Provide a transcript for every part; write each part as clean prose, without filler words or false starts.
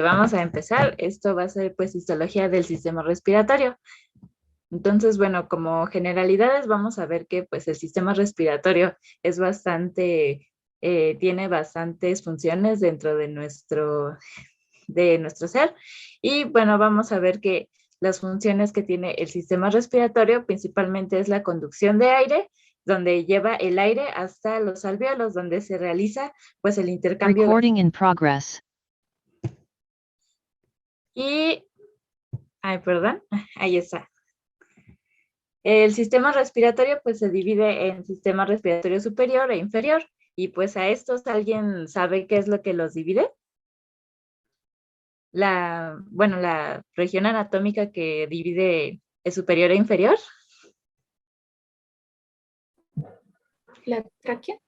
Vamos a empezar. Esto va a ser pues histología del sistema respiratorio. Entonces, bueno, como generalidades vamos a ver que pues el sistema respiratorio es bastante, tiene bastantes funciones dentro de nuestro ser. Y bueno, vamos a ver que las funciones que tiene el sistema respiratorio principalmente es la conducción de aire, donde lleva el aire hasta los alvéolos, donde se realiza pues el intercambio. Recording in progress. Y, ay, perdón, ahí está. El sistema respiratorio pues se divide en sistema respiratorio superior e inferior, y pues a estos, ¿alguien sabe qué es lo que los divide? La región anatómica que divide el superior e inferior. ¿La tráquea?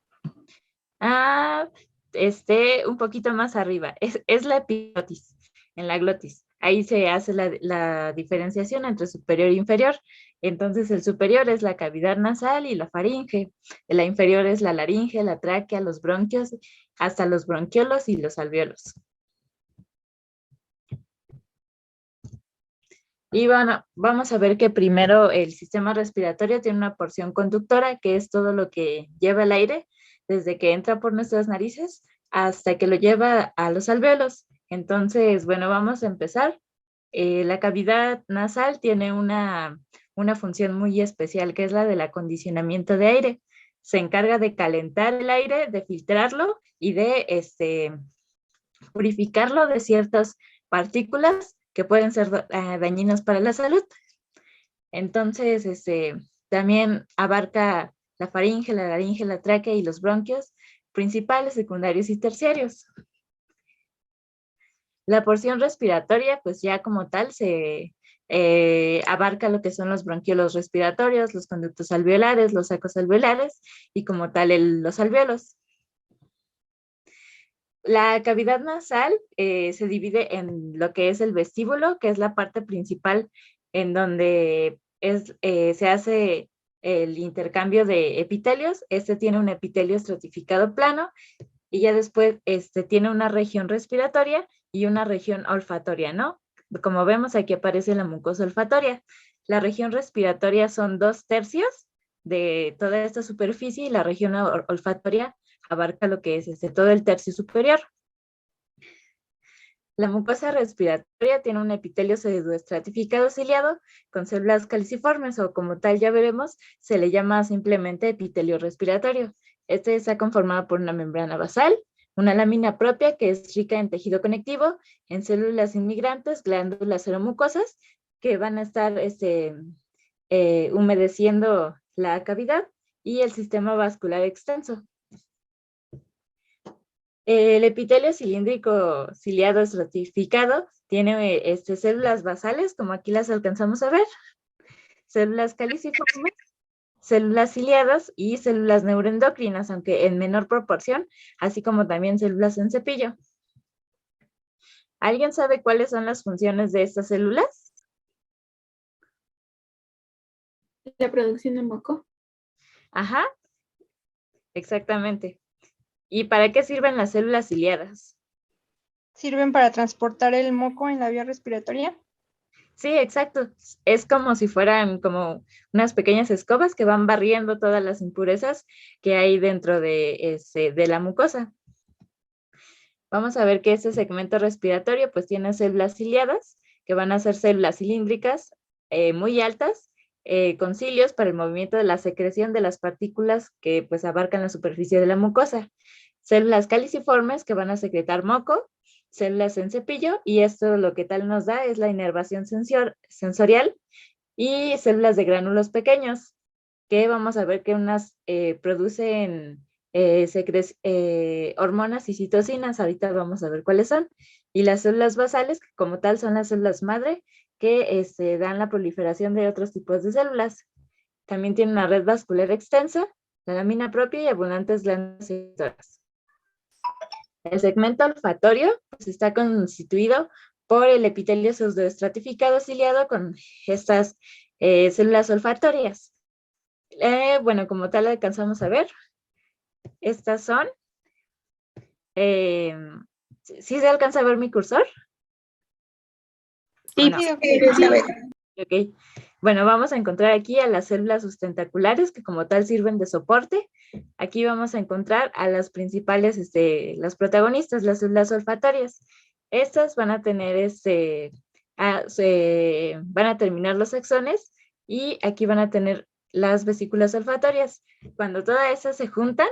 Un poquito más arriba, es la epiglotis, en la glotis. Ahí se hace la diferenciación entre superior e inferior. Entonces, el superior es la cavidad nasal y la faringe. La inferior es la laringe, la tráquea, los bronquios, hasta los bronquiolos y los alvéolos. Y bueno, vamos a ver que primero el sistema respiratorio tiene una porción conductora, que es todo lo que lleva el aire, desde que entra por nuestras narices hasta que lo lleva a los alvéolos. Entonces, bueno, vamos a empezar. La cavidad nasal tiene una función muy especial, que es la del acondicionamiento de aire. Se encarga de calentar el aire, de filtrarlo y de purificarlo de ciertas partículas que pueden ser dañinas para la salud. Entonces, también abarca la faringe, la laringe, la tráquea y los bronquios principales, secundarios y terciarios. La porción respiratoria, pues ya como tal, se abarca lo que son los bronquiolos respiratorios, los conductos alveolares, los sacos alveolares y como tal los alvéolos. La cavidad nasal se divide en lo que es el vestíbulo, que es la parte principal en donde se hace el intercambio de epitelios. Este tiene un epitelio estratificado plano y ya después tiene una región respiratoria y una región olfatoria, ¿no? Como vemos, aquí aparece la mucosa olfatoria. La región respiratoria son 2/3 de toda esta superficie y la región olfatoria abarca lo que es todo el tercio superior. La mucosa respiratoria tiene un epitelio pseudoestratificado ciliado con células caliciformes, o como tal ya veremos, se le llama simplemente epitelio respiratorio. Este está conformado por una membrana basal, una lámina propia que es rica en tejido conectivo, en células inmigrantes, glándulas seromucosas, que van a estar humedeciendo la cavidad, y el sistema vascular extenso. El epitelio cilíndrico ciliado estratificado tiene células basales, como aquí las alcanzamos a ver, células caliciformes, células ciliadas y células neuroendocrinas, aunque en menor proporción, así como también células en cepillo. ¿Alguien sabe cuáles son las funciones de estas células? La producción de moco. Ajá, exactamente. ¿Y para qué sirven las células ciliadas? ¿Sirven para transportar el moco en la vía respiratoria? Sí, exacto. Es como si fueran como unas pequeñas escobas que van barriendo todas las impurezas que hay dentro de la mucosa. Vamos a ver que este segmento respiratorio pues tiene células ciliadas, que van a ser células cilíndricas muy altas, con cilios para el movimiento de la secreción de las partículas que pues abarcan la superficie de la mucosa. Células caliciformes que van a secretar moco, células en cepillo, y esto lo que tal nos da es la inervación sensorial, y células de gránulos pequeños, que vamos a ver que unas producen hormonas y citocinas. Ahorita vamos a ver cuáles son. Y las células basales, que como tal son las células madre, que dan la proliferación de otros tipos de células. También tiene una red vascular extensa, la lámina propia y abundantes glándulas secretoras. El segmento olfatorio pues, está constituido por el epitelio pseudoestratificado ciliado con estas células olfatorias. Bueno, como tal alcanzamos a ver, estas son ¿Sí se alcanza a ver mi cursor? Sí, no? sí, ok. Ok. Bueno, vamos a encontrar aquí a las células sustentaculares que como tal sirven de soporte. Aquí vamos a encontrar a las principales, las protagonistas, las células olfatorias. Estas van a tener, van a terminar los axones y aquí van a tener las vesículas olfatorias. Cuando todas esas se juntan,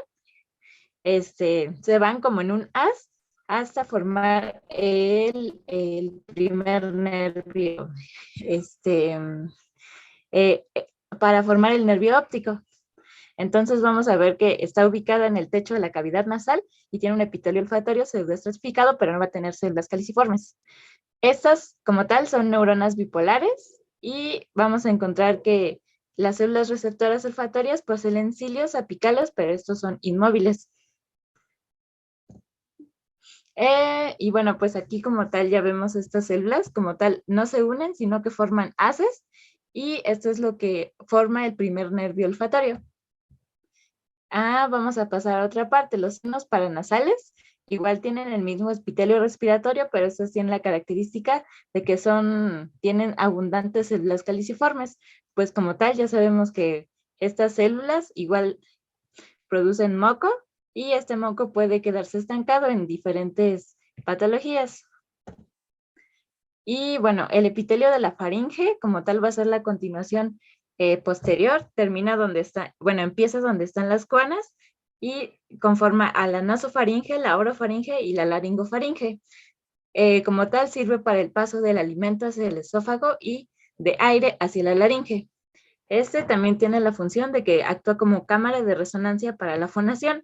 se van como en un haz hasta formar el primer nervio, eh, para formar el nervio óptico. Entonces vamos a ver que está ubicada en el techo de la cavidad nasal y tiene un epitelio olfatorio pseudoestratificado, pero no va a tener células caliciformes. Estas, como tal, son neuronas bipolares y vamos a encontrar que las células receptoras olfatorias poseen cilios apicales, pero estos son inmóviles. Y bueno, pues aquí como tal ya vemos estas células, como tal no se unen, sino que forman haces y esto es lo que forma el primer nervio olfatorio. Vamos a pasar a otra parte, los senos paranasales igual tienen el mismo epitelio respiratorio, pero estos tienen la característica de que tienen abundantes células caliciformes, pues como tal ya sabemos que estas células igual producen moco y este moco puede quedarse estancado en diferentes patologías. Y bueno, el epitelio de la faringe como tal va a ser la continuación posterior, termina donde está, bueno, empieza donde están las coanas y conforma a la nasofaringe, la orofaringe y la laringofaringe. Como tal sirve para el paso del alimento hacia el esófago y de aire hacia la laringe. Este también tiene la función de que actúa como cámara de resonancia para la fonación.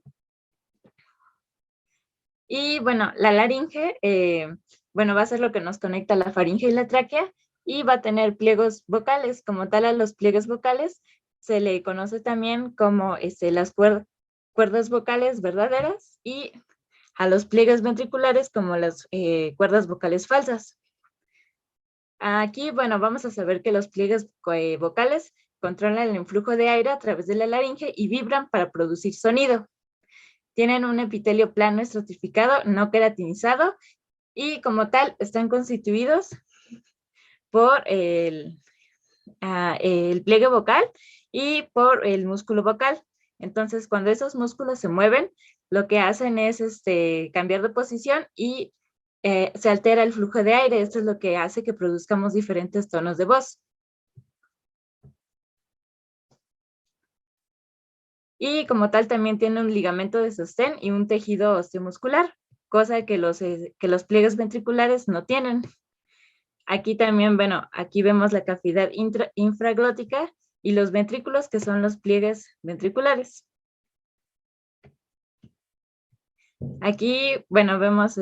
Y bueno, la laringe, bueno, va a ser lo que nos conecta la faringe y la tráquea y va a tener pliegos vocales. Como tal, a los pliegues vocales se le conoce también como las cuerdas vocales verdaderas y a los pliegues ventriculares como las cuerdas vocales falsas. Aquí, bueno, vamos a saber que los pliegues vocales controlan el influjo de aire a través de la laringe y vibran para producir sonido. Tienen un epitelio plano estratificado, no queratinizado, y como tal están constituidos por el pliegue vocal y por el músculo vocal. Entonces, cuando esos músculos se mueven, lo que hacen es cambiar de posición y se altera el flujo de aire. Esto es lo que hace que produzcamos diferentes tonos de voz. Y como tal también tiene un ligamento de sostén y un tejido osteomuscular, cosa que los pliegues ventriculares no tienen. Aquí también, bueno, aquí vemos la cavidad infraglótica y los ventrículos, que son los pliegues ventriculares. Aquí, bueno, vemos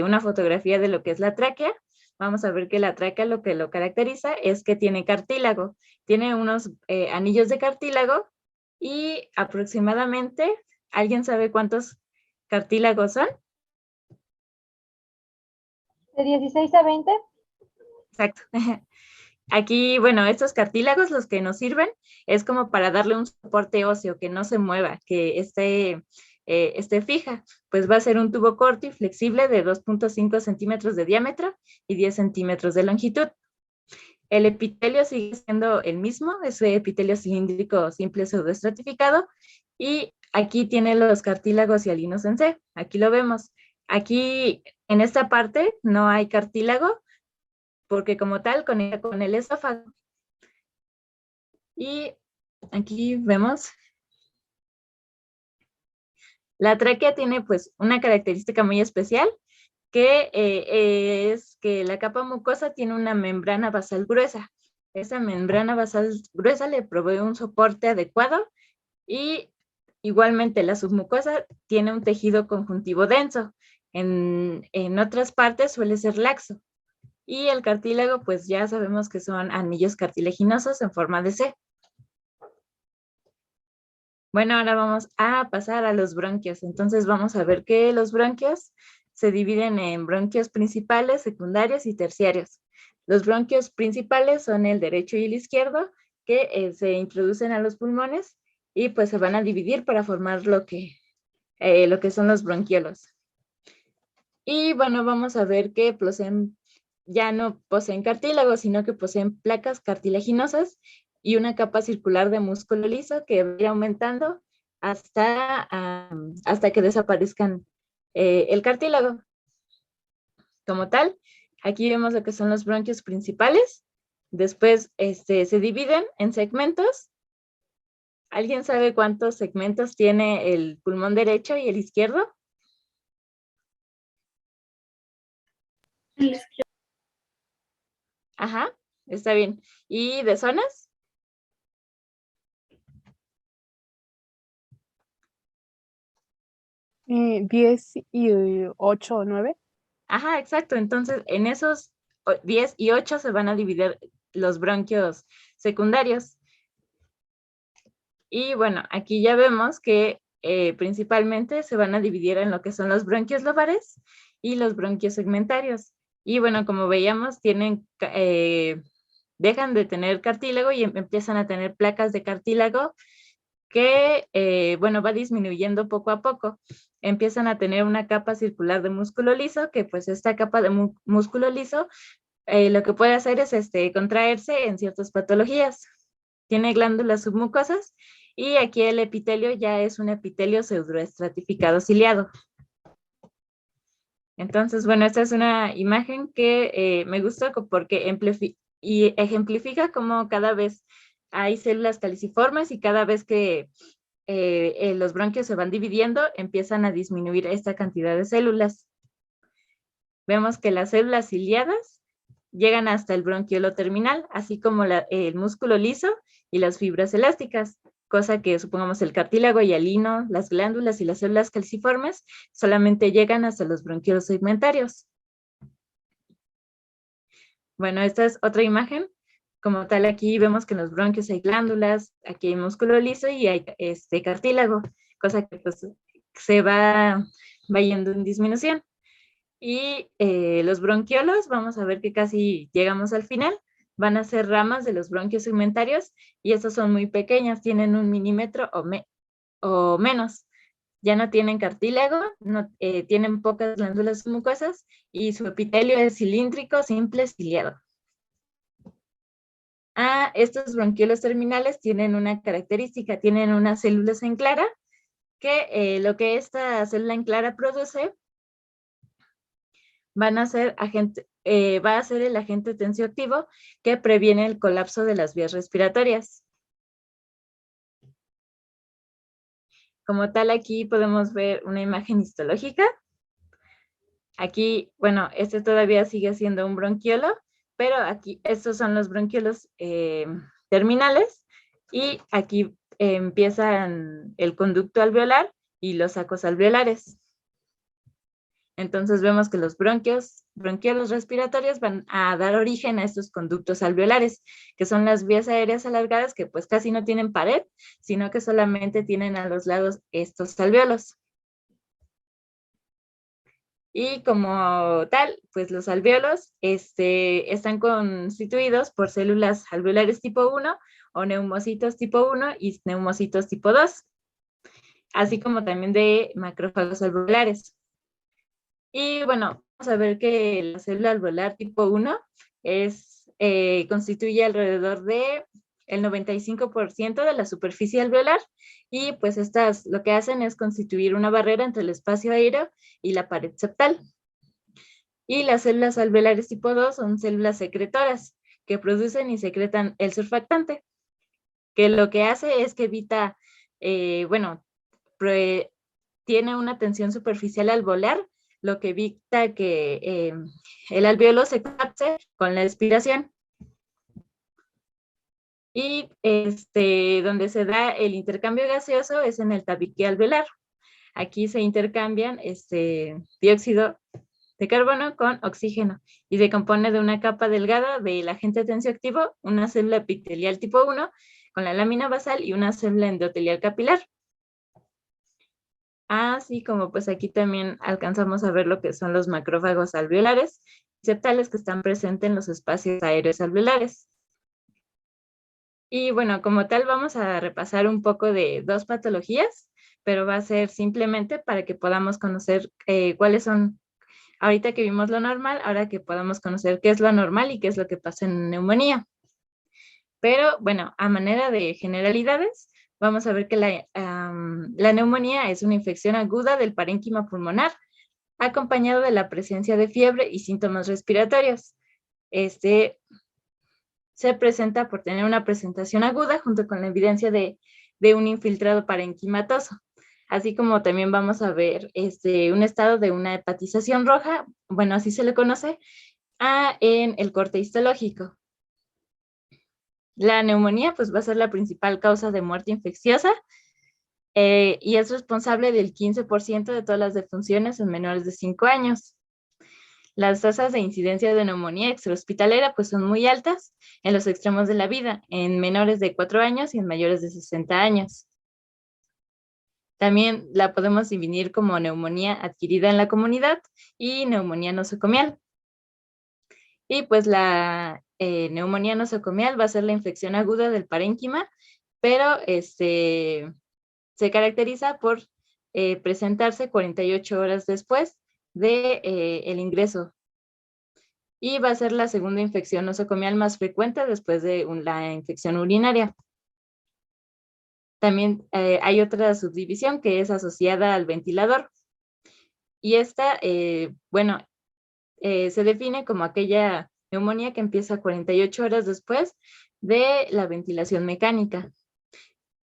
una fotografía de lo que es la tráquea. Vamos a ver que la tráquea lo que lo caracteriza es que tiene cartílago. Tiene unos anillos de cartílago y aproximadamente, ¿alguien sabe cuántos cartílagos son? ¿De 16 a 20? Exacto. Aquí, bueno, estos cartílagos los que nos sirven es como para darle un soporte óseo, que no se mueva, que esté fija. Pues va a ser un tubo corto y flexible de 2.5 centímetros de diámetro y 10 centímetros de longitud. El epitelio sigue siendo el mismo, es epitelio cilíndrico simple pseudoestratificado y aquí tiene los cartílagos hialinos en C. Aquí lo vemos. Aquí en esta parte no hay cartílago, porque como tal conecta con el esófago. Y aquí vemos, la tráquea tiene pues una característica muy especial, que es que la capa mucosa tiene una membrana basal gruesa. Esa membrana basal gruesa le provee un soporte adecuado y igualmente la submucosa tiene un tejido conjuntivo denso. En otras partes suele ser laxo. Y el cartílago, pues ya sabemos que son anillos cartilaginosos en forma de C. Bueno, ahora vamos a pasar a los bronquios. Entonces vamos a ver que los bronquios se dividen en bronquios principales, secundarios y terciarios. Los bronquios principales son el derecho y el izquierdo, que se introducen a los pulmones y pues se van a dividir para formar lo que son los bronquiolos. Y bueno, vamos a ver que ya no poseen cartílago, sino que poseen placas cartilaginosas y una capa circular de músculo liso que va a ir aumentando hasta que desaparezcan el cartílago. Como tal, aquí vemos lo que son los bronquios principales. Después se dividen en segmentos. ¿Alguien sabe cuántos segmentos tiene el pulmón derecho y el izquierdo? Ajá, está bien. ¿Y de zonas? Eh, 10 y 8 o 9. Ajá, exacto. Entonces, en esos 10 y 8 se van a dividir los bronquios secundarios. Y bueno, aquí ya vemos que principalmente se van a dividir en lo que son los bronquios lobares y los bronquios segmentarios. Y bueno, como veíamos, dejan de tener cartílago y empiezan a tener placas de cartílago que, bueno, va disminuyendo poco a poco. Empiezan a tener una capa circular de músculo liso, que pues esta capa de músculo liso lo que puede hacer es contraerse en ciertas patologías. Tiene glándulas submucosas y aquí el epitelio ya es un epitelio pseudoestratificado ciliado. Entonces, bueno, esta es una imagen que me gustó porque ejemplifica cómo cada vez hay células caliciformes y cada vez que los bronquios se van dividiendo, empiezan a disminuir esta cantidad de células. Vemos que las células ciliadas llegan hasta el bronquiolo terminal, así como el músculo liso y las fibras elásticas, cosa que supongamos el cartílago y el lino, las glándulas y las células calciformes solamente llegan hasta los bronquiolos segmentarios. Bueno, esta es otra imagen. Como tal, aquí vemos que en los bronquios hay glándulas, aquí hay músculo liso y hay cartílago, cosa que pues se va yendo en disminución. Y los bronquiolos, vamos a ver que casi llegamos al final, van a ser ramas de los bronquios segmentarios y estas son muy pequeñas, tienen 1 milímetro o menos. Ya no tienen cartílago, tienen pocas glándulas mucosas y su epitelio es cilíndrico, simple, ciliado. Estos bronquiolos terminales tienen una característica, tienen unas células en clara, que lo que esta célula en clara produce va a ser el agente tensioactivo que previene el colapso de las vías respiratorias. Como tal, aquí podemos ver una imagen histológica. Aquí, bueno, este todavía sigue siendo un bronquiolo, pero aquí estos son los bronquiolos terminales y aquí empiezan el conducto alveolar y los sacos alveolares. Entonces vemos que los bronquiolos respiratorios van a dar origen a estos conductos alveolares, que son las vías aéreas alargadas que pues casi no tienen pared, sino que solamente tienen a los lados estos alveolos. Y como tal, pues los alveolos están constituidos por células alveolares tipo 1 o neumocitos tipo 1 y neumocitos tipo 2, así como también de macrófagos alveolares. Y bueno, vamos a ver que la célula alveolar tipo 1 constituye alrededor de el 95% de la superficie alveolar y pues estas lo que hacen es constituir una barrera entre el espacio aéreo y la pared septal. Y las células alveolares tipo 2 son células secretoras que producen y secretan el surfactante, que lo que hace es que evita, tiene una tensión superficial alveolar, lo que evita que el alveolo se colapse con la expiración. Y donde se da el intercambio gaseoso es en el tabique alveolar. Aquí se intercambian dióxido de carbono con oxígeno y se compone de una capa delgada del agente tensioactivo, una célula epitelial tipo 1 con la lámina basal y una célula endotelial capilar. Así como pues aquí también alcanzamos a ver lo que son los macrófagos alveolares y septales que están presentes en los espacios aéreos alveolares. Y bueno, como tal vamos a repasar un poco de 2 patologías, pero va a ser simplemente para que podamos conocer cuáles son Ahorita que vimos lo normal, ahora que podamos conocer qué es lo anormal y qué es lo que pasa en neumonía. Pero bueno, a manera de generalidades, vamos a ver que la neumonía es una infección aguda del parénquima pulmonar, acompañado de la presencia de fiebre y síntomas respiratorios. Se presenta por tener una presentación aguda junto con la evidencia de un infiltrado parenquimatoso. Así como también vamos a ver un estado de una hepatización roja, bueno, así se le conoce, en el corte histológico. La neumonía pues va a ser la principal causa de muerte infecciosa y es responsable del 15% de todas las defunciones en menores de 5 años. Las tasas de incidencia de neumonía extrahospitalera pues son muy altas en los extremos de la vida, en menores de 4 años y en mayores de 60 años. También la podemos dividir como neumonía adquirida en la comunidad y neumonía nosocomial. Y pues la neumonía nosocomial va a ser la infección aguda del parénquima, pero se caracteriza por presentarse 48 horas después de el ingreso. Y va a ser la segunda infección nosocomial más frecuente después de la infección urinaria. También hay otra subdivisión que es asociada al ventilador. Y esta, se define como aquella neumonía que empieza 48 horas después de la ventilación mecánica.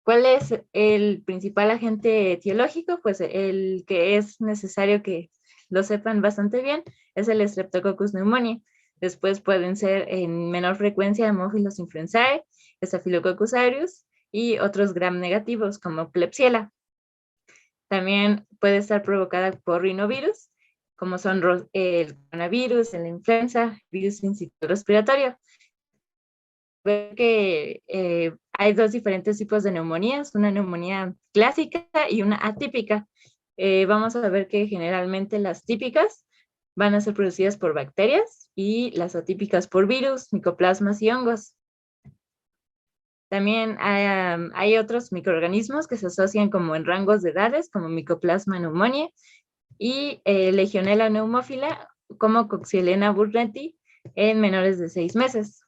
¿Cuál es el principal agente etiológico? Pues el que es necesario que lo sepan bastante bien es el Streptococcus pneumoniae. Después pueden ser en menor frecuencia Haemophilus influenzae, Staphylococcus aureus y otros gram negativos como Klebsiella. También puede estar provocada por rinovirus, como son el coronavirus, la influenza, virus sincitial respiratorio. Ver que hay dos diferentes tipos de neumonías, una neumonía clásica y una atípica. Vamos a ver que generalmente las típicas van a ser producidas por bacterias y las atípicas por virus, micoplasmas y hongos. También hay otros microorganismos que se asocian como en rangos de edades, como Mycoplasma pneumoniae y Legionella pneumófila, como Coxiella burnetii, en menores de 6 meses.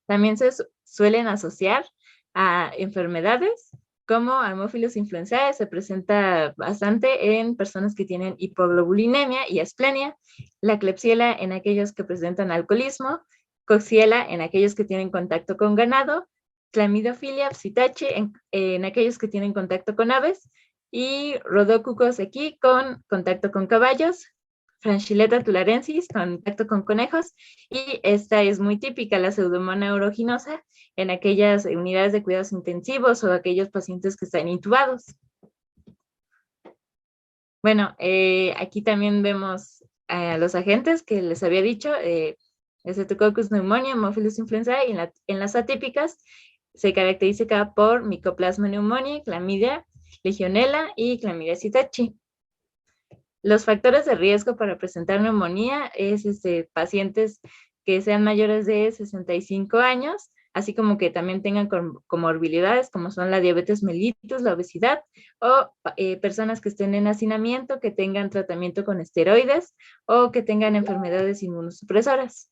También se suelen asociar a enfermedades como Haemophilus influenzae, se presenta bastante en personas que tienen hipoglobulinemia y asplenia, la Klebsiella en aquellos que presentan alcoholismo, Coxiella en aquellos que tienen contacto con ganado, Chlamydophila psittaci en aquellos que tienen contacto con aves y Rhodococcus equi con contacto con caballos, Franchiletta tularensis, contacto con conejos, y esta es muy típica, la Pseudomonas aeruginosa, en aquellas unidades de cuidados intensivos o aquellos pacientes que están intubados. Bueno, aquí también vemos los agentes que les había dicho, Streptococcus pneumoniae, Haemophilus influenzae, y en las atípicas se caracteriza por Mycoplasma pneumoniae, Clamidia, Legionella y Clamidia psittaci. Los factores de riesgo para presentar neumonía es pacientes que sean mayores de 65 años, así como que también tengan comorbilidades como son la diabetes mellitus, la obesidad, o personas que estén en hacinamiento, que tengan tratamiento con esteroides o que tengan enfermedades inmunosupresoras.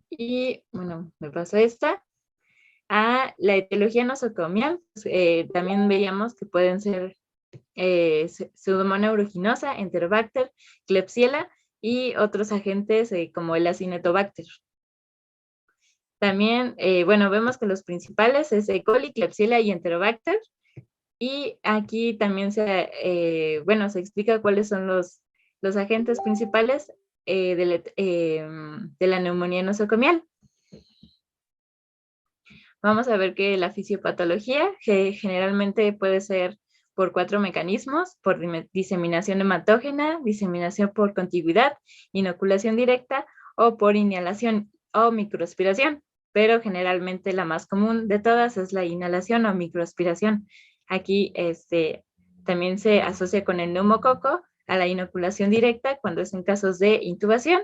Y bueno, me paso esta. A la etiología nosocomial, también veíamos que pueden ser Pseudomonas aeruginosa, Enterobacter, Klebsiella y otros agentes como el Acinetobacter. También, vemos que los principales es E. coli, Klebsiella y Enterobacter. Y aquí también se explica cuáles son los agentes principales de la neumonía nosocomial. Vamos a ver que la fisiopatología generalmente puede ser por 4 mecanismos: por diseminación hematógena, diseminación por contigüidad, inoculación directa o por inhalación o microaspiración, pero generalmente la más común de todas es la inhalación o microaspiración. Aquí también se asocia con el neumococo a la inoculación directa cuando es en casos de intubación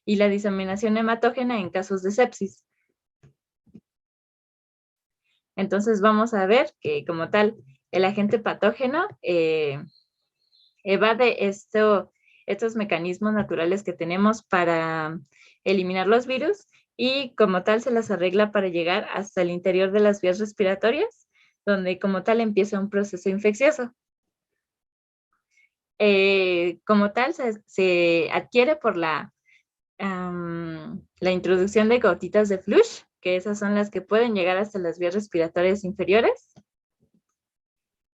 y la diseminación hematógena en casos de sepsis. Entonces vamos a ver que como tal el agente patógeno evade estos mecanismos naturales que tenemos para eliminar los virus y como tal se las arregla para llegar hasta el interior de las vías respiratorias, donde como tal empieza un proceso infeccioso. Como tal se adquiere por la introducción de gotitas de flush, que esas son las que pueden llegar hasta las vías respiratorias inferiores.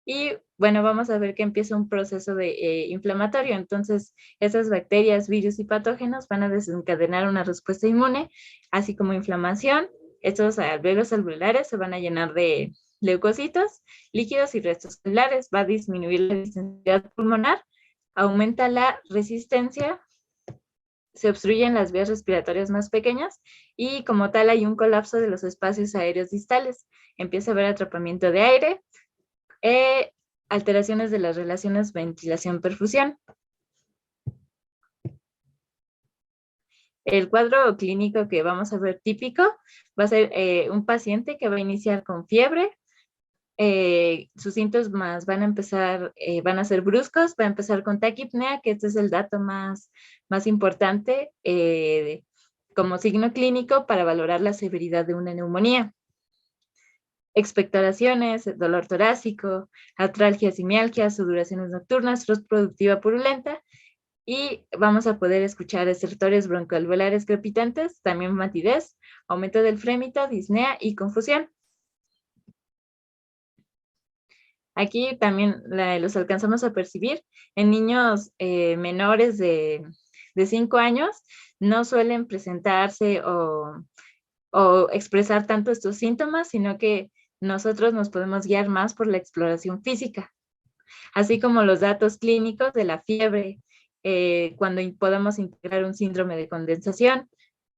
Y bueno, vamos a ver que empieza un proceso inflamatorio. Entonces, esas bacterias, virus y patógenos van a desencadenar una respuesta inmune, así como inflamación. Estos alvéolos alveolares se van a llenar de leucocitos, líquidos y restos celulares. Va a disminuir la sensibilidad pulmonar, aumenta la resistencia, se obstruyen las vías respiratorias más pequeñas y como tal hay un colapso de los espacios aéreos distales. Empieza a haber atrapamiento de aire, alteraciones de las relaciones ventilación-perfusión. El cuadro clínico que vamos a ver típico va a ser un paciente que va a iniciar con fiebre. Sus síntomas van a ser bruscos, va a empezar con taquipnea, que este es el dato más importante como signo clínico para valorar la severidad de una neumonía. Expectoraciones, dolor torácico, artralgias y mialgias, sudoraciones nocturnas, tos productiva purulenta, y vamos a poder escuchar estertores broncoalveolares crepitantes, también matidez, aumento del frémito, disnea y confusión. Aquí también los alcanzamos a percibir en niños menores de 5 años, no suelen presentarse o expresar tanto estos síntomas, sino que nosotros nos podemos guiar más por la exploración física, así como los datos clínicos de la fiebre, cuando podemos integrar un síndrome de condensación.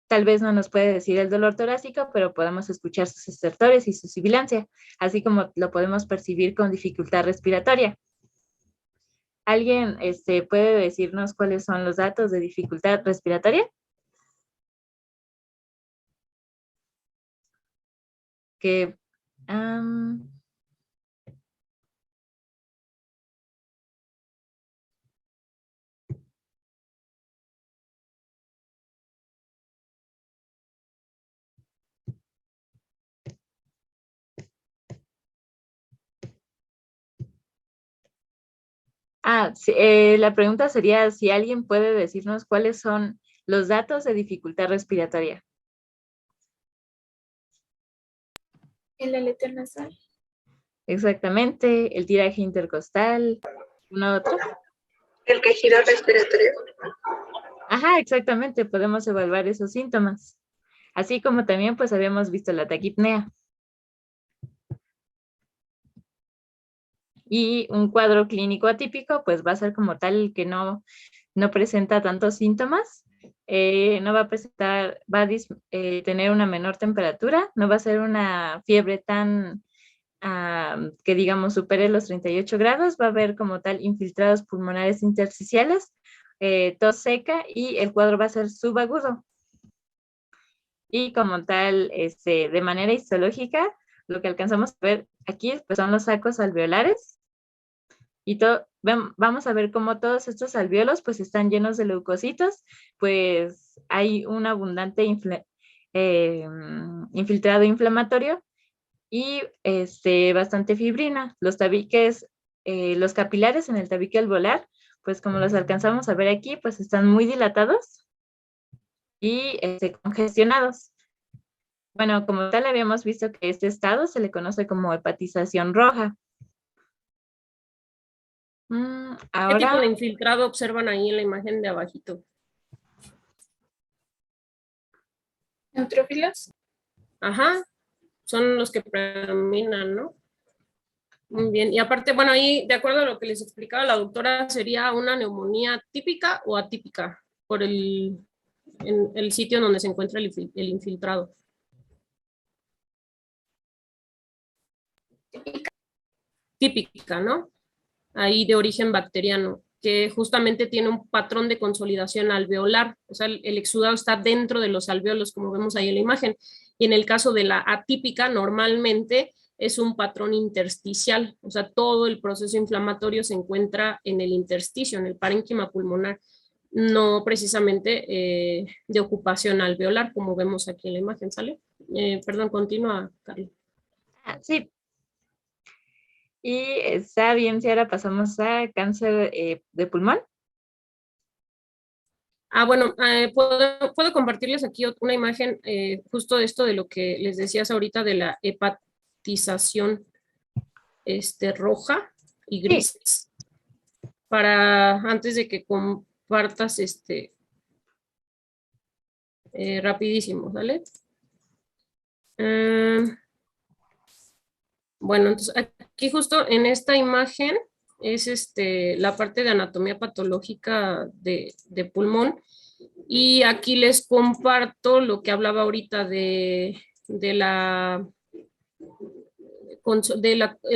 Tal vez no nos puede decir el dolor torácico, pero podemos escuchar sus estertores y su sibilancia, así como lo podemos percibir con dificultad respiratoria. ¿Alguien puede decirnos cuáles son los datos de dificultad respiratoria? Que sí, la pregunta sería si alguien puede decirnos cuáles son los datos de dificultad respiratoria. El aleteo nasal. Exactamente, el tiraje intercostal, ¿una otra? El quejido respiratorio. Ajá, exactamente, podemos evaluar esos síntomas. Así como también pues habíamos visto la taquipnea. Y un cuadro clínico atípico pues va a ser como tal el que no presenta tantos síntomas, no va a presentar, tener una menor temperatura, no va a ser una fiebre tan que digamos supere los 38 grados, va a haber como tal infiltrados pulmonares intersticiales, tos seca y el cuadro va a ser subagudo. Y como tal, de manera histológica, lo que alcanzamos a ver aquí pues, son los sacos alveolares. Y vamos a ver cómo todos estos alvéolos pues están llenos de leucocitos, pues hay un abundante infiltrado inflamatorio y bastante fibrina. Los tabiques, los capilares en el tabique alveolar, pues como los alcanzamos a ver aquí, pues están muy dilatados y congestionados. Bueno, como tal habíamos visto que este estado se le conoce como hepatización roja. ¿Qué tipo de infiltrado observan ahí en la imagen de abajito? ¿Neutrófilos? Ajá, son los que predominan, ¿no? Muy bien, y aparte, bueno, ahí, de acuerdo a lo que les explicaba la doctora, ¿sería una neumonía típica o atípica por el sitio en donde se encuentra el infiltrado? Típica, ¿no? Ahí de origen bacteriano, que justamente tiene un patrón de consolidación alveolar, o sea, el exudado está dentro de los alvéolos, como vemos ahí en la imagen, y en el caso de la atípica, normalmente es un patrón intersticial, o sea, todo el proceso inflamatorio se encuentra en el intersticio, en el parénquima pulmonar, no precisamente de ocupación alveolar, como vemos aquí en la imagen, ¿sale? Perdón, continúa, Carla. Sí. Y está bien si ahora pasamos a cáncer de pulmón. Bueno, puedo compartirles aquí una imagen justo de esto de lo que les decías ahorita de la hepatización roja y gris. Sí. Para antes de que compartas rapidísimo, ¿vale? Bueno, entonces aquí justo en esta imagen es la parte de anatomía patológica de pulmón, y aquí les comparto lo que hablaba ahorita el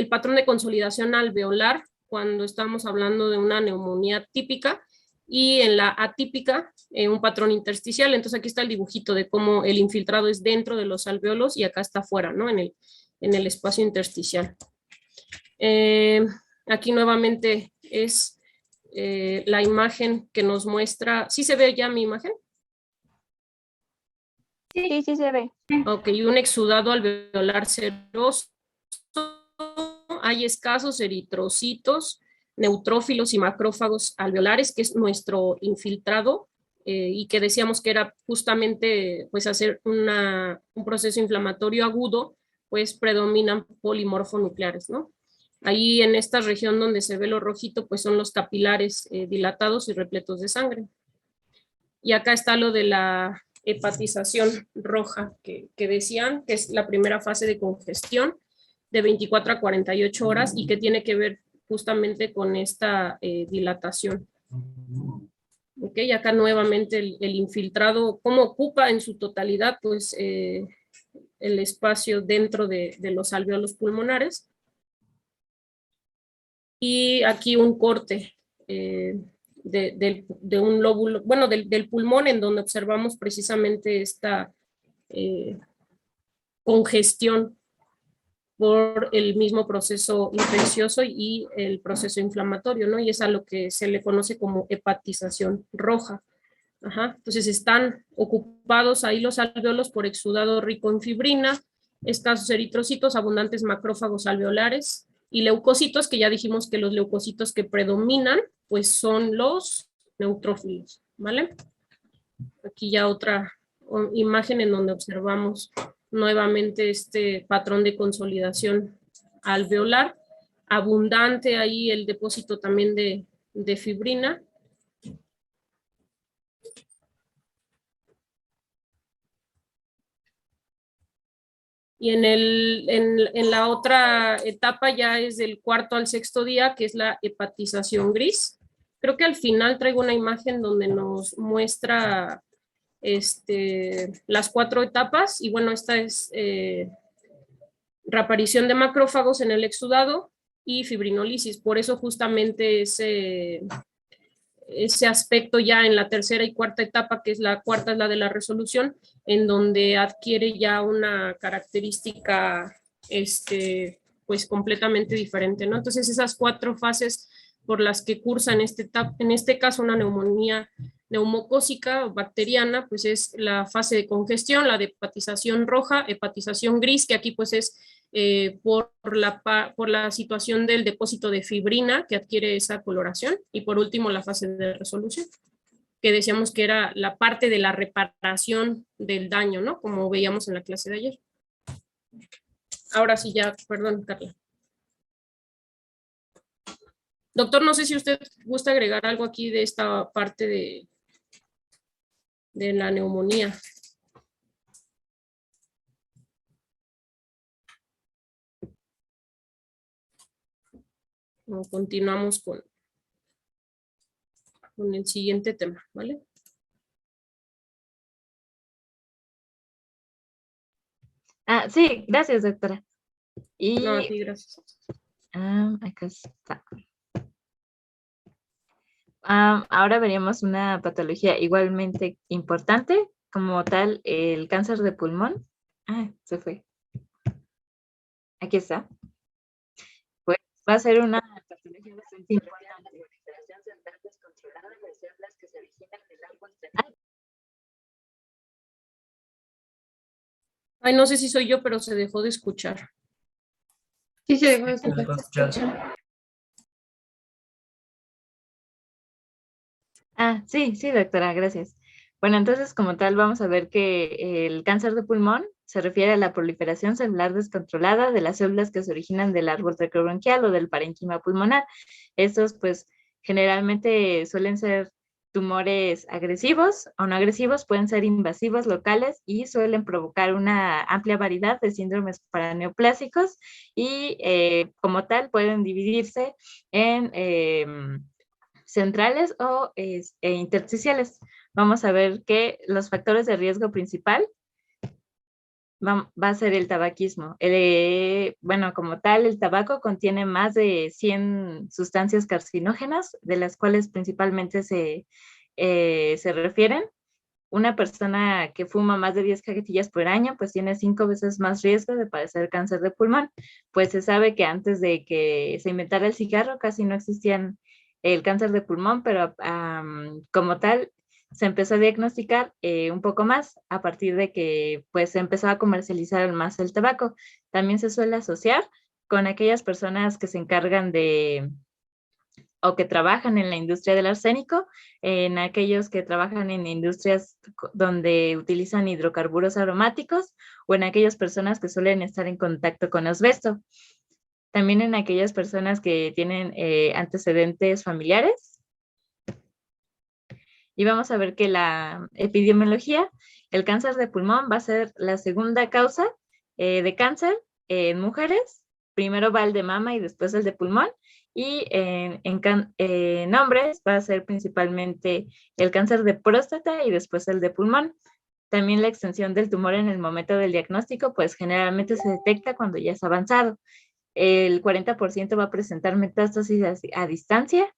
patrón de consolidación alveolar cuando estamos hablando de una neumonía típica, y en la atípica un patrón intersticial. Entonces aquí está el dibujito de cómo el infiltrado es dentro de los alveolos y acá está afuera, ¿no? En el espacio intersticial. Aquí nuevamente es la imagen que nos muestra. ¿Sí se ve ya mi imagen? Sí, sí se ve. Ok, un exudado alveolar seroso. Hay escasos eritrocitos, neutrófilos y macrófagos alveolares, que es nuestro infiltrado, y que decíamos que era justamente pues hacer un proceso inflamatorio agudo, pues predominan polimorfonucleares, ¿no? Ahí en esta región donde se ve lo rojito, pues son los capilares dilatados y repletos de sangre. Y acá está lo de la hepatización roja que decían, que es la primera fase de congestión de 24 a 48 horas y que tiene que ver justamente con esta dilatación. Ok, acá nuevamente el infiltrado, cómo ocupa en su totalidad pues el espacio dentro de los alveolos pulmonares. Y aquí un corte de un lóbulo, bueno, del pulmón, en donde observamos precisamente esta congestión por el mismo proceso infeccioso y el proceso inflamatorio, ¿no? Y es a lo que se le conoce como hepatización roja. Ajá. Entonces están ocupados ahí los alveolos por exudado rico en fibrina, escasos eritrocitos, abundantes macrófagos alveolares y leucocitos, que ya dijimos que los leucocitos que predominan pues son los neutrófilos, ¿vale? Aquí ya otra imagen en donde observamos nuevamente este patrón de consolidación alveolar, abundante ahí el depósito también de fibrina. Y en la otra etapa ya es del cuarto al sexto día, que es la hepatización gris. Creo que al final traigo una imagen donde nos muestra las 4 etapas, y bueno, esta es reaparición de macrófagos en el exudado y fibrinolisis. Por eso justamente ese aspecto ya en la tercera y cuarta etapa, que es la cuarta, es la de la resolución, en donde adquiere ya una característica pues completamente diferente, ¿no? Entonces esas 4 fases por las que cursa en este caso una neumonía neumocócica o bacteriana, pues es la fase de congestión, la de hepatización roja, hepatización gris, que aquí pues es por la situación del depósito de fibrina que adquiere esa coloración, y por último la fase de resolución, que decíamos que era la parte de la reparación del daño, ¿no? Como veíamos en la clase de ayer. Ahora sí ya, perdón, Carla. Doctor, no sé si usted gusta agregar algo aquí de esta parte de la neumonía. O continuamos con el siguiente tema, ¿vale? Sí, gracias, doctora. Y no, a ti, gracias. Acá está. Ahora veríamos una patología igualmente importante, como tal, el cáncer de pulmón. Se fue. Aquí está. Pues va a ser una patología bastante importante. Proliferación celular descontrolada de células que se originan del árbol celular. Ay, no sé si soy yo, pero se dejó de escuchar. Sí, se dejó de Se dejó escuchar. escuchar. Sí, doctora, gracias. Bueno, entonces como tal vamos a ver que el cáncer de pulmón se refiere a la proliferación celular descontrolada de las células que se originan del árbol tracobronquial o del parénquima pulmonar. Estos pues generalmente suelen ser tumores agresivos o no agresivos, pueden ser invasivos locales y suelen provocar una amplia variedad de síndromes paraneoplásicos y como tal pueden dividirse en centrales o intersticiales. Vamos a ver que los factores de riesgo principal va a ser el tabaquismo. Bueno, como tal, el tabaco contiene más de 100 sustancias carcinógenas, de las cuales principalmente se refieren. Una persona que fuma más de 10 cajetillas por año, pues tiene 5 veces más riesgo de padecer cáncer de pulmón. Pues se sabe que antes de que se inventara el cigarro casi no existían el cáncer de pulmón, pero como tal se empezó a diagnosticar un poco más a partir de que pues se empezó a comercializar más el tabaco. También se suele asociar con aquellas personas que se encargan de o que trabajan en la industria del arsénico, en aquellos que trabajan en industrias donde utilizan hidrocarburos aromáticos o en aquellas personas que suelen estar en contacto con asbesto. También en aquellas personas que tienen antecedentes familiares. Y vamos a ver que la epidemiología, el cáncer de pulmón va a ser la segunda causa de cáncer en mujeres. Primero va el de mama y después el de pulmón. Y en hombres va a ser principalmente el cáncer de próstata y después el de pulmón. También la extensión del tumor en el momento del diagnóstico, pues generalmente se detecta cuando ya es avanzado. El 40% va a presentar metástasis a distancia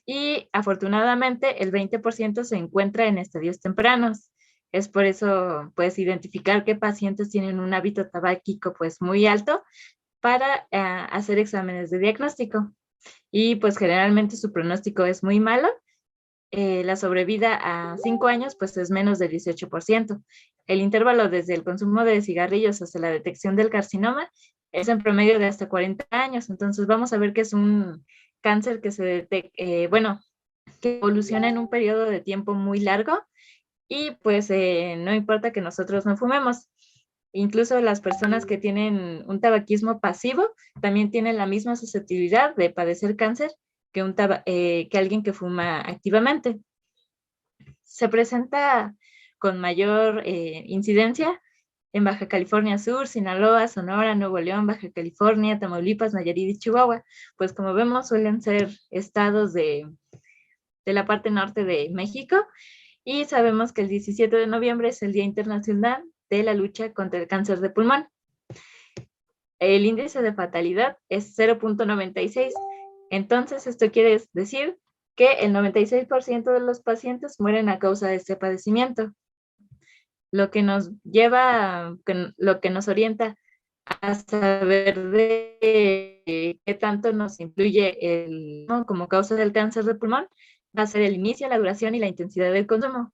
y afortunadamente el 20% se encuentra en estadios tempranos. Es por eso, pues, identificar qué pacientes tienen un hábito tabáquico, pues, muy alto para hacer exámenes de diagnóstico. Y, pues, generalmente su pronóstico es muy malo. La sobrevida a 5 años, pues, es menos del 18%. El intervalo desde el consumo de cigarrillos hasta la detección del carcinoma es en promedio de hasta 40 años. Entonces, vamos a ver que es un cáncer que se detecta, que evoluciona en un periodo de tiempo muy largo y pues no importa que nosotros no fumemos. Incluso las personas que tienen un tabaquismo pasivo también tienen la misma susceptibilidad de padecer cáncer que alguien que fuma activamente. Se presenta con mayor incidencia en Baja California Sur, Sinaloa, Sonora, Nuevo León, Baja California, Tamaulipas, Nayarit y Chihuahua. Pues como vemos suelen ser estados de la parte norte de México y sabemos que el 17 de noviembre es el Día Internacional de la Lucha contra el Cáncer de Pulmón. El índice de fatalidad es 0.96. Entonces, esto quiere decir que el 96% de los pacientes mueren a causa de este padecimiento. Lo que nos lleva, lo que nos orienta a saber de qué tanto nos influye como causa del cáncer de pulmón, va a ser el inicio, la duración y la intensidad del consumo.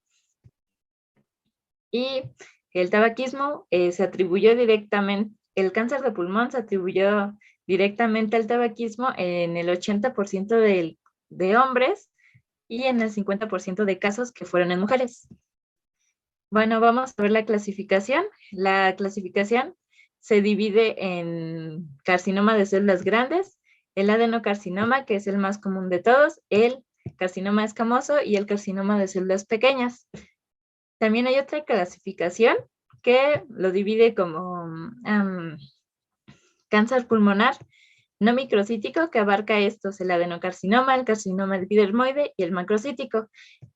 Y el tabaquismo se atribuyó directamente, el cáncer de pulmón se atribuyó directamente al tabaquismo en el 80% de hombres y en el 50% de casos que fueron en mujeres. Bueno, vamos a ver la clasificación. La clasificación se divide en carcinoma de células grandes, el adenocarcinoma, que es el más común de todos, el carcinoma escamoso y el carcinoma de células pequeñas. También hay otra clasificación que lo divide como cáncer pulmonar no microcítico, que abarca estos, el adenocarcinoma, el carcinoma epidermoide y el macrocítico.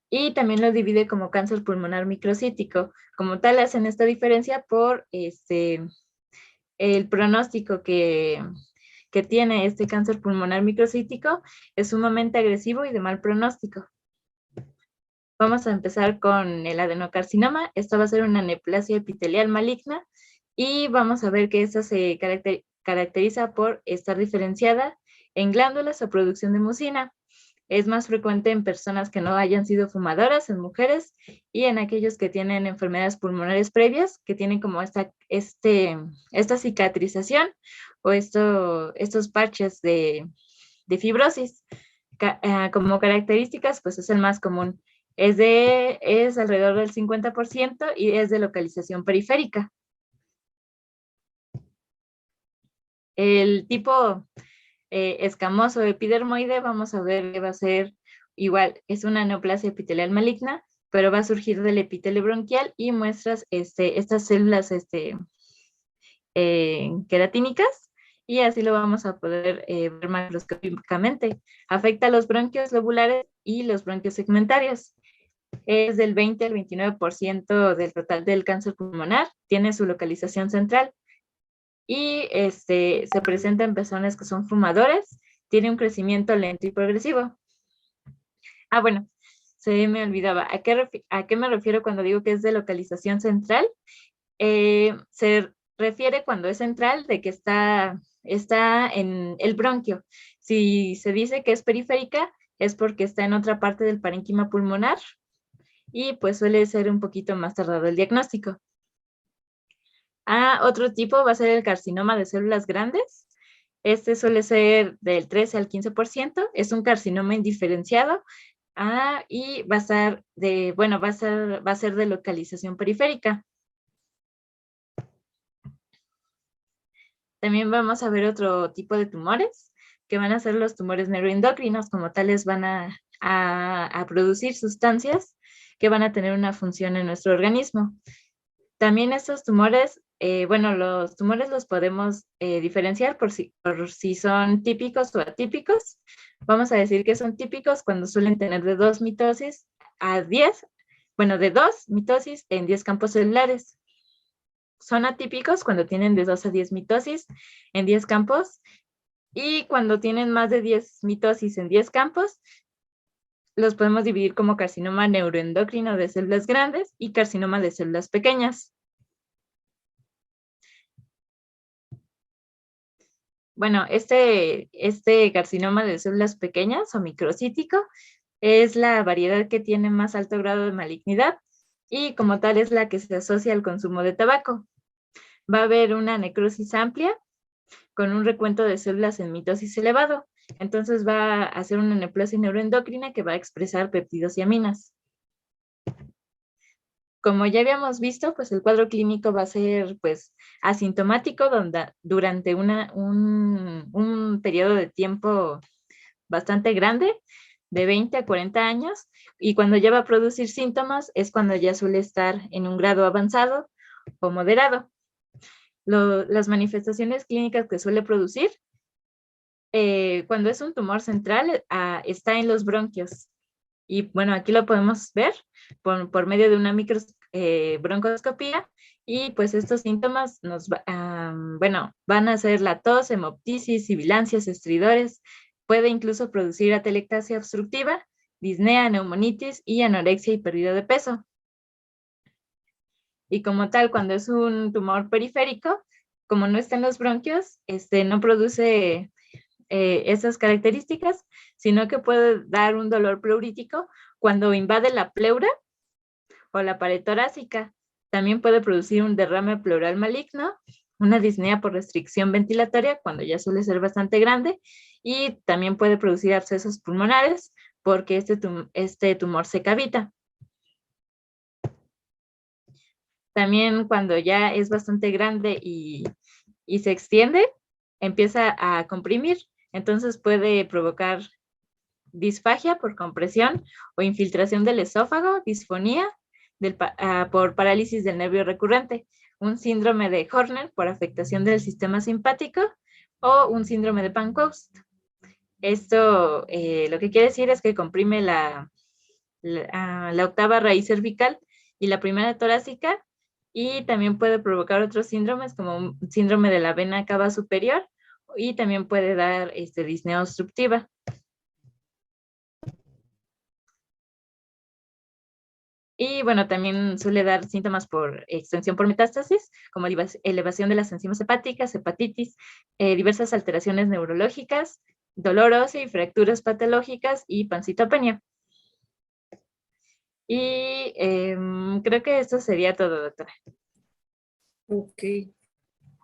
Y también lo divide como cáncer pulmonar microcítico. Como tal, hacen esta diferencia por el pronóstico que tiene este cáncer pulmonar microcítico es sumamente agresivo y de mal pronóstico. Vamos a empezar con el adenocarcinoma. Esta va a ser una neoplasia epitelial maligna y vamos a ver que esta se caracteriza por estar diferenciada en glándulas o producción de mucina. Es más frecuente en personas que no hayan sido fumadoras, en mujeres y en aquellos que tienen enfermedades pulmonares previas, que tienen como esta cicatrización o estos parches de fibrosis. Como características, pues es el más común. Es alrededor del 50% y es de localización periférica. El tipo escamoso epidermoide, vamos a ver que va a ser igual, es una neoplasia epitelial maligna, pero va a surgir del epitelio bronquial y muestras estas células queratínicas, y así lo vamos a poder ver macroscópicamente. Afecta a los bronquios lobulares y los bronquios segmentarios. Es del 20 al 29% del total del cáncer pulmonar, tiene su localización central y se presenta en personas que son fumadores, tiene un crecimiento lento y progresivo. Bueno, se me olvidaba. ¿A qué me refiero cuando digo que es de localización central? Se refiere cuando es central de que está en el bronquio. Si se dice que es periférica, es porque está en otra parte del parénquima pulmonar y pues suele ser un poquito más tardado el diagnóstico. Otro tipo va a ser el carcinoma de células grandes. Este suele ser del 13 al 15%, es un carcinoma indiferenciado y va a ser de localización periférica. También vamos a ver otro tipo de tumores, que van a ser los tumores neuroendocrinos. Como tales van a producir sustancias que van a tener una función en nuestro organismo. También estos tumores, los tumores los podemos diferenciar por si son típicos o atípicos. Vamos a decir que son típicos cuando suelen tener de 2 mitosis a 10, de 2 mitosis en 10 campos celulares. Son atípicos cuando tienen de 2 a 10 mitosis en 10 campos, y cuando tienen más de 10 mitosis en 10 campos, los podemos dividir como carcinoma neuroendocrino de células grandes y carcinoma de células pequeñas. Bueno, este carcinoma de células pequeñas o microcítico es la variedad que tiene más alto grado de malignidad y como tal es la que se asocia al consumo de tabaco. Va a haber una necrosis amplia con un recuento de células en mitosis elevado. Entonces va a hacer una neoplasia neuroendocrina que va a expresar péptidos y aminas. Como ya habíamos visto, pues el cuadro clínico va a ser pues asintomático durante un periodo de tiempo bastante grande, de 20 a 40 años, y cuando ya va a producir síntomas es cuando ya suele estar en un grado avanzado o moderado. Las manifestaciones clínicas que suele producir, cuando es un tumor central, está en los bronquios. Y bueno, aquí lo podemos ver por medio de una broncoscopía, y pues estos síntomas van a ser la tos, hemoptisis, sibilancias, estridores, puede incluso producir atelectasia obstructiva, disnea, neumonitis y anorexia y pérdida de peso. Y como tal, cuando es un tumor periférico, como no está en los bronquios, no produce esas características, sino que puede dar un dolor pleurítico cuando invade la pleura o la pared torácica. También puede producir un derrame pleural maligno, una disnea por restricción ventilatoria cuando ya suele ser bastante grande, y también puede producir abscesos pulmonares porque este tumor se cavita. También cuando ya es bastante grande y se extiende, empieza a comprimir, entonces puede provocar disfagia por compresión o infiltración del esófago, disfonía por parálisis del nervio recurrente, un síndrome de Horner por afectación del sistema simpático o un síndrome de Pancoast. Esto lo que quiere decir es que comprime la octava raíz cervical y la primera torácica, y también puede provocar otros síndromes como un síndrome de la vena cava superior, y también puede dar disnea obstructiva. Y bueno, también suele dar síntomas por extensión por metástasis, como elevación de las enzimas hepáticas, hepatitis, diversas alteraciones neurológicas, dolor óseo y fracturas patológicas y pancitopenia. Y creo que esto sería todo, doctora. Ok,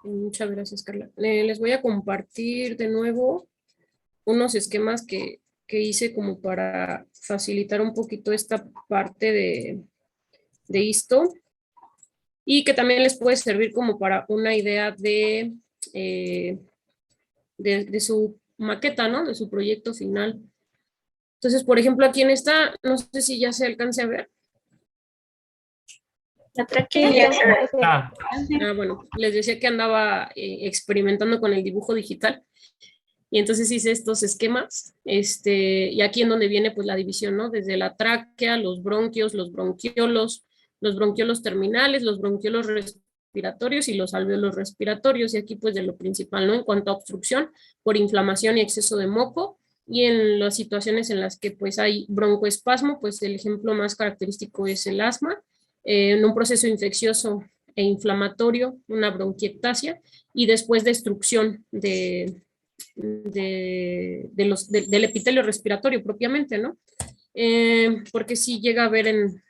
muchas gracias, Carla. Les voy a compartir de nuevo unos esquemas que hice como para facilitar un poquito esta parte de esto y que también les puede servir como para una idea de su maqueta, ¿no? De su proyecto final. Entonces, por ejemplo, aquí en esta, no sé si ya se alcance a ver. La tráquea. Bueno, les decía que andaba experimentando con el dibujo digital y entonces hice estos esquemas, y aquí en donde viene pues la división, ¿no? Desde la tráquea, los bronquios, los bronquiolos terminales, los bronquiolos respiratorios y los alvéolos respiratorios, y aquí pues de lo principal, ¿no? En cuanto a obstrucción por inflamación y exceso de moco, y en las situaciones en las que pues hay broncoespasmo, pues el ejemplo más característico es el asma, en un proceso infeccioso e inflamatorio, una bronquiectasia, y después destrucción del epitelio respiratorio propiamente, ¿no? Porque sí llega a haber en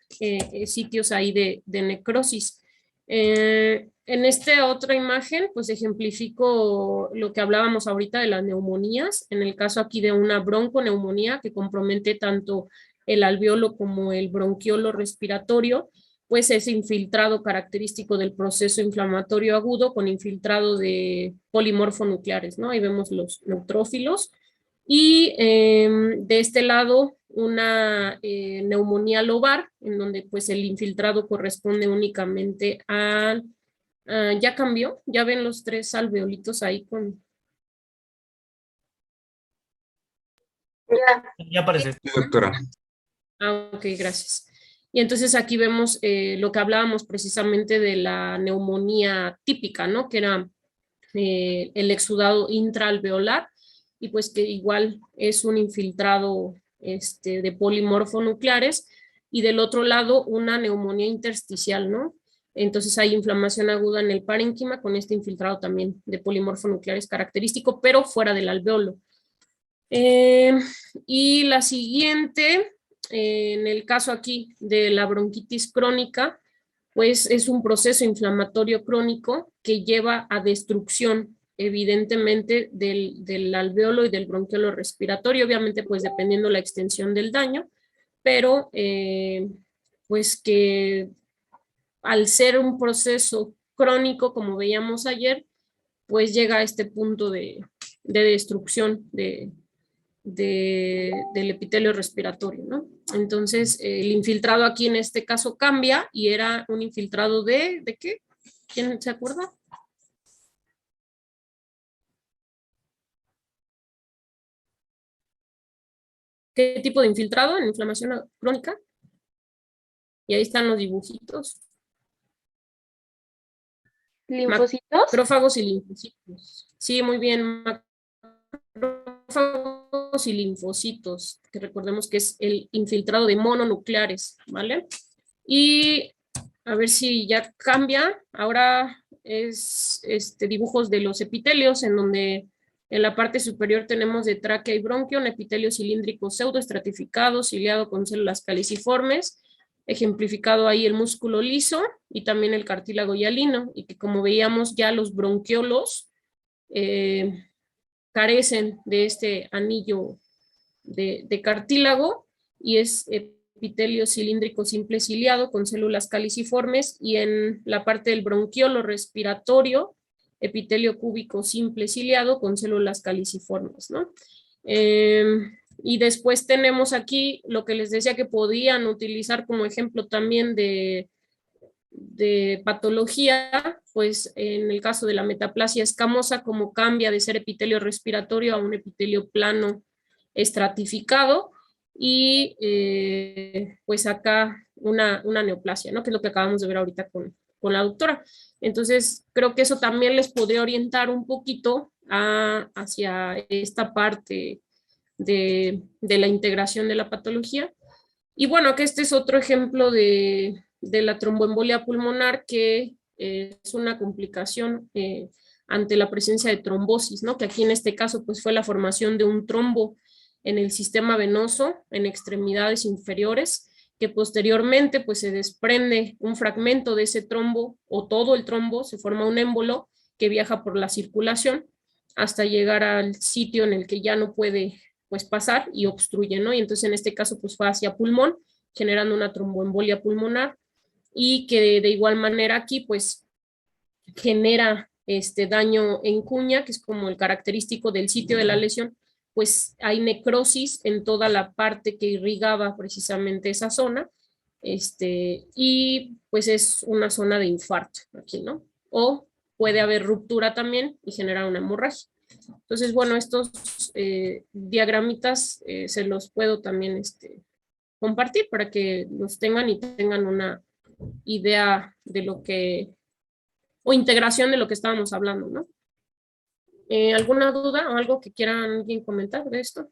sitios ahí de necrosis. En esta otra imagen, pues ejemplifico lo que hablábamos ahorita de las neumonías, en el caso aquí de una bronconeumonía que compromete tanto el alveolo como el bronquiolo respiratorio, pues es infiltrado característico del proceso inflamatorio agudo con infiltrado de polimorfonucleares, ¿no? Ahí vemos los neutrófilos. Y de este lado, una neumonía lobar, en donde pues el infiltrado corresponde únicamente al... ya cambió, ya ven los 3 alveolitos ahí con... Ya aparece. Sí, doctora. Ok, gracias. Y entonces aquí vemos lo que hablábamos precisamente de la neumonía típica, ¿no? Que era el exudado intraalveolar, y pues que igual es un infiltrado de polimorfonucleares, y del otro lado una neumonía intersticial, ¿no? Entonces hay inflamación aguda en el parénquima con este infiltrado también de polimorfonucleares característico, pero fuera del alveolo. Y la siguiente, en el caso aquí de la bronquitis crónica, pues es un proceso inflamatorio crónico que lleva a destrucción, evidentemente, del alveolo y del bronquiolo respiratorio, obviamente, pues dependiendo la extensión del daño, pero pues que al ser un proceso crónico, como veíamos ayer, pues llega a este punto de destrucción del epitelio respiratorio, ¿no? Entonces, el infiltrado aquí en este caso cambia y era un infiltrado ¿de qué? ¿Quién se acuerda? ¿Qué tipo de infiltrado en inflamación crónica? Y ahí están los dibujitos. ¿Linfocitos? Macrófagos y linfocitos. Sí, muy bien. Macrófagos y linfocitos, que recordemos que es el infiltrado de mononucleares, ¿vale? Y a ver si ya cambia. Ahora es dibujos de los epitelios, en donde en la parte superior tenemos de tráquea y bronquio un epitelio cilíndrico pseudoestratificado, ciliado con células caliciformes, ejemplificado ahí el músculo liso y también el cartílago hialino, y que como veíamos ya los bronquiolos carecen de este anillo de cartílago, y es epitelio cilíndrico simple ciliado con células caliciformes, y en la parte del bronquiolo respiratorio, epitelio cúbico simple ciliado con células caliciformes, ¿no? Y después tenemos aquí lo que les decía que podían utilizar como ejemplo también de patología, pues en el caso de la metaplasia escamosa, como cambia de ser epitelio respiratorio a un epitelio plano estratificado, y pues acá una neoplasia, ¿no? Que es lo que acabamos de ver ahorita con la doctora. Entonces, creo que eso también les podría orientar un poquito hacia esta parte de la integración de la patología. Y bueno, que este es otro ejemplo de la tromboembolia pulmonar, que es una complicación ante la presencia de trombosis, ¿no? Que aquí en este caso pues fue la formación de un trombo en el sistema venoso, en extremidades inferiores, que posteriormente pues se desprende un fragmento de ese trombo o todo el trombo, se forma un émbolo que viaja por la circulación hasta llegar al sitio en el que ya no puede pues pasar y obstruye, ¿no? Y entonces en este caso pues fue hacia pulmón, generando una tromboembolia pulmonar, y que de igual manera aquí pues genera daño en cuña, que es como el característico del sitio de la lesión, pues hay necrosis en toda la parte que irrigaba precisamente esa zona, y pues es una zona de infarto aquí, ¿no? O puede haber ruptura también y generar una hemorragia. Entonces, bueno, estos diagramitas se los puedo también compartir para que los tengan y tengan una idea de lo que, o integración de lo que estábamos hablando, ¿no? ¿Alguna duda o algo que quieran alguien comentar de esto?